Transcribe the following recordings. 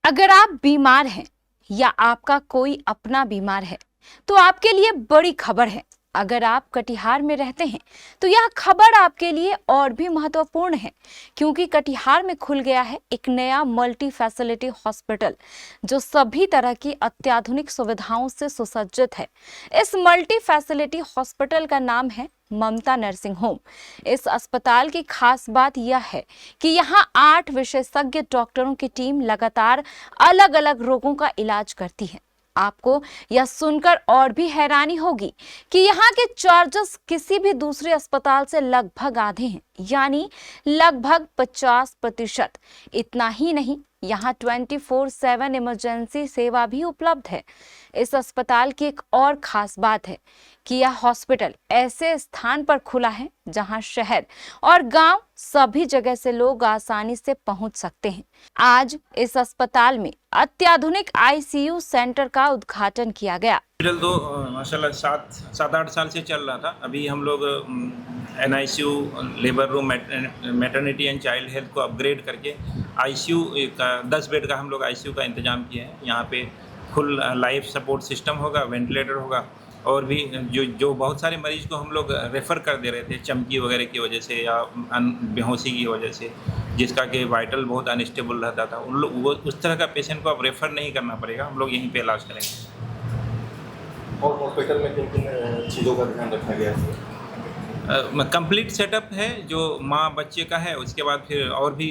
अगर आप बीमार हैं या आपका कोई अपना बीमार है तो आपके लिए बड़ी खबर है। अगर आप कटिहार में रहते हैं तो यह खबर आपके लिए और भी महत्वपूर्ण है, क्योंकि कटिहार में खुल गया है एक नया मल्टी फैसिलिटी हॉस्पिटल जो सभी तरह की अत्याधुनिक सुविधाओं से सुसज्जित है। इस मल्टी फैसिलिटी हॉस्पिटल का नाम है ममता नर्सिंग होम। इस अस्पताल की खास बात यह है कि यहाँ 8 विशेषज्ञ डॉक्टरों की टीम लगातार अलग अलग रोगों का इलाज करती है। आपको यह सुनकर और भी हैरानी होगी कि यहाँ के चार्जेस किसी भी दूसरे अस्पताल से लगभग आधे हैं, यानी लगभग 50%। इतना ही नहीं, यहाँ 24/7 इमरजेंसी सेवा भी उपलब्ध है। इस अस्पताल की एक और खास बात है कि यह हॉस्पिटल ऐसे स्थान पर खुला है जहां शहर और गांव सभी जगह से लोग आसानी से पहुंच सकते हैं। आज इस अस्पताल में अत्याधुनिक आईसीयू सेंटर का उद्घाटन किया गया। हॉस्पिटल तो माशाल्लाह 7-8 साल से चल रहा था। अभी हम लोग NICU, labour room, maternity and child health को अपग्रेड करके आईसीयू का 10 बेड का हम लोग आईसीयू का इंतज़ाम किए हैं। यहाँ पे फुल लाइफ सपोर्ट सिस्टम होगा, वेंटिलेटर होगा, और भी जो बहुत सारे मरीज को हम लोग रेफ़र कर दे रहे थे चमकी वगैरह की वजह से या बेहोशी की वजह से, जिसका कि वाइटल बहुत अनस्टेबल रहता था, उन लोग वो उस तरह का पेशेंट को अब रेफ़र नहीं करना पड़ेगा। हम लोग यहीं पे इलाज करेंगे। और हॉस्पिटल में किन-किन चीज़ों का ध्यान रखा गया है? कंप्लीट सेटअप है जो माँ बच्चे का है। उसके बाद फिर और भी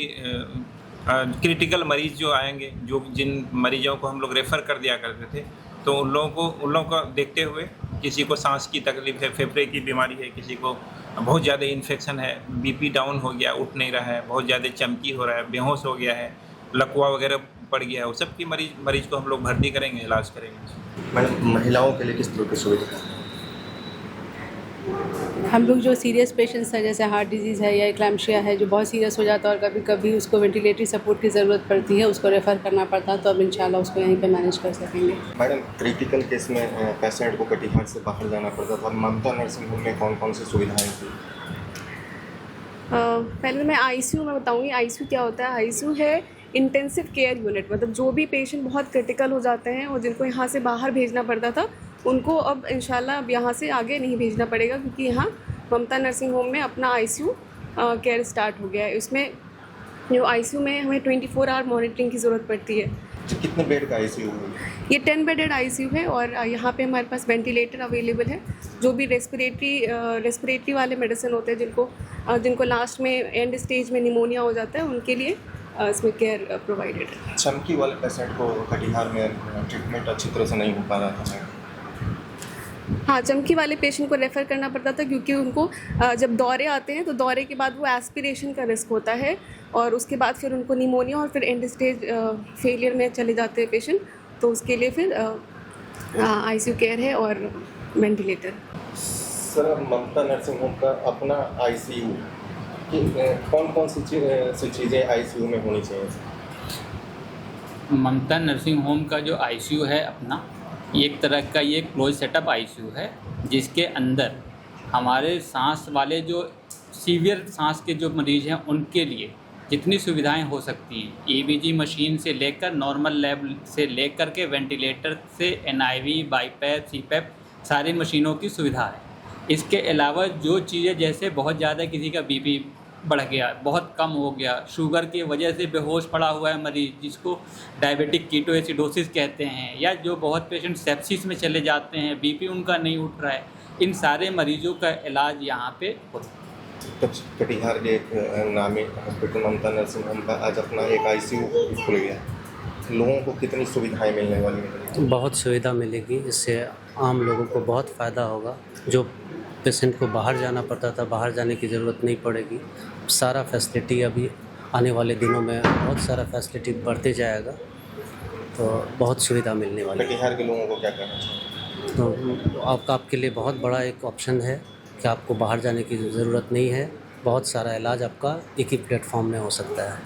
क्रिटिकल मरीज़ जो आएंगे, जो जिन मरीजों को हम लोग रेफ़र कर दिया करते थे, तो उन लोगों को देखते हुए, किसी को सांस की तकलीफ़ है, फेफड़े की बीमारी है, किसी को बहुत ज़्यादा इन्फेक्शन है, बीपी डाउन हो गया, उठ नहीं रहा है, बहुत ज़्यादा चमकी हो रहा है, बेहोश हो गया है, लकवा वगैरह पड़ गया है, वो सब की मरीज़ को हम लोग भर्ती करेंगे, इलाज करेंगे। मैडम, महिलाओं के लिए किस तरह की सुविधा है? हम लोग जो सीरियस पेशेंट्स हैं, जैसे हार्ट डिजीज़ है या एक्लैम्शिया है, जो बहुत सीरियस हो जाता है और कभी कभी उसको वेंटिलेटरी सपोर्ट की ज़रूरत पड़ती है, उसको रेफ़र करना पड़ता है, तो अब इंशाल्लाह उसको यहीं पे मैनेज कर सकेंगे। मैडम, क्रिटिकल केस में पेशेंट को कटिहार से बाहर जाना पड़ता था। ममता नर्सिंग होम में कौन-कौन सी सुविधाएँ थी? पहले मैं आईसीयू में बताऊंगी। आईसीयू क्या होता है? आईसीयू है इंटेंसिव केयर यूनिट। मतलब जो भी पेशेंट बहुत क्रिटिकल हो जाते हैं और जिनको यहाँ से बाहर भेजना पड़ता था, उनको अब इंशाल्लाह अब यहाँ से आगे नहीं भेजना पड़ेगा, क्योंकि यहाँ ममता नर्सिंग होम में अपना आईसीयू केयर स्टार्ट हो गया है। उसमें जो आईसीयू में हमें 24 आवर मॉनिटरिंग की ज़रूरत पड़ती है। कितने बेड का आईसीयू है? ये 10 बेडेड आईसीयू है और यहाँ पे हमारे पास वेंटिलेटर अवेलेबल है। जो भी रेस्पिरेटरी वाले मेडिसिन होते हैं, जिनको लास्ट में एंड स्टेज में निमोनिया हो जाता है, उनके लिए इसमें केयर प्रोवाइडेड है। चमकी वाले पेशेंट को कटिहार में ट्रीटमेंट अच्छी तरह से नहीं हो पा रहा था। हाँ, चमकी वाले पेशेंट को रेफ़र करना पड़ता था, क्योंकि उनको जब दौरे आते हैं तो दौरे के बाद वो एस्पिरेशन का रिस्क होता है, और उसके बाद फिर उनको निमोनिया और फिर एंड स्टेज फेलियर में चले जाते हैं पेशेंट। तो उसके लिए फिर आईसीयू केयर है और वेंटिलेटर। सर, ममता नर्सिंग होम का अपना आईसीयू, कौन-कौन सी चीज़ें आईसीयू में होनी चाहिए? ममता नर्सिंग होम का जो आईसीयू है अपना, एक तरह का ये क्लोज सेटअप आईसीयू है, जिसके अंदर हमारे सांस वाले जो सीवियर सांस के जो मरीज़ हैं उनके लिए जितनी सुविधाएं हो सकती हैं, ईबीजी मशीन से लेकर नॉर्मल लैब से लेकर के वेंटिलेटर से एनआईवी, बाईपैप, सीपैप, सारी मशीनों की सुविधा है। इसके अलावा जो चीज़ें, जैसे बहुत ज़्यादा किसी का बीपी बढ़ गया, बहुत कम हो गया, शुगर की वजह से बेहोश पड़ा हुआ है मरीज़, जिसको डायबिटिक कीटोएसिडोसिस कहते हैं, या जो बहुत पेशेंट सेप्सिस में चले जाते हैं, बीपी उनका नहीं उठ रहा है, इन सारे मरीज़ों का इलाज यहाँ पे होता है। कटिहार के एक नामी हॉस्पिटल ममता नर्सिंग होम का आज अपना एक आईसीयू खुल गया। लोगों को कितनी सुविधाएं मिलने वाली हैं? बहुत सुविधा मिलेगी, इससे आम लोगों को बहुत फ़ायदा होगा। जो पेशेंट को बाहर जाना पड़ता था, बाहर जाने की ज़रूरत नहीं पड़ेगी। सारा फैसिलिटी अभी आने वाले दिनों में बहुत सारा फैसिलिटी बढ़ते जाएगा, तो बहुत सुविधा मिलने वाली है। कटिहार के लोगों को क्या कहना चाहिए? तो आपके लिए बहुत बड़ा एक ऑप्शन है कि आपको बाहर जाने की ज़रूरत नहीं है। बहुत सारा इलाज आपका एक ही प्लेटफॉर्म में हो सकता है।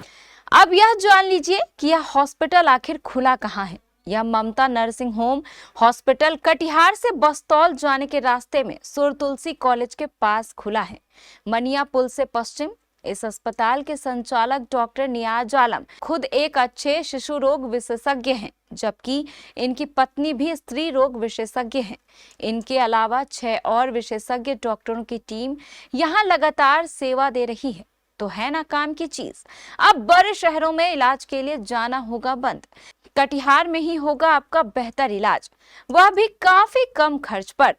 अब यह जान लीजिए कि यह हॉस्पिटल आखिर खुला कहाँ है। यह ममता नर्सिंग होम हॉस्पिटल कटिहार से बस्तौल जाने के रास्ते में सुर तुलसी कॉलेज के पास खुला है। मनिया पुल से पश्चिम इस अस्पताल के संचालक डॉक्टर नियाज आलम खुद एक अच्छे शिशु रोग विशेषज्ञ हैं, जबकि इनकी पत्नी भी स्त्री रोग विशेषज्ञ हैं। इनके अलावा 6 और विशेषज्ञ डॉक्टरों की टीम यहाँ लगातार सेवा दे रही है। तो है ना काम की चीज। अब बड़े शहरों में इलाज के लिए जाना होगा बंद, कटिहार में ही होगा आपका बेहतर इलाज, वह भी काफी कम खर्च पर।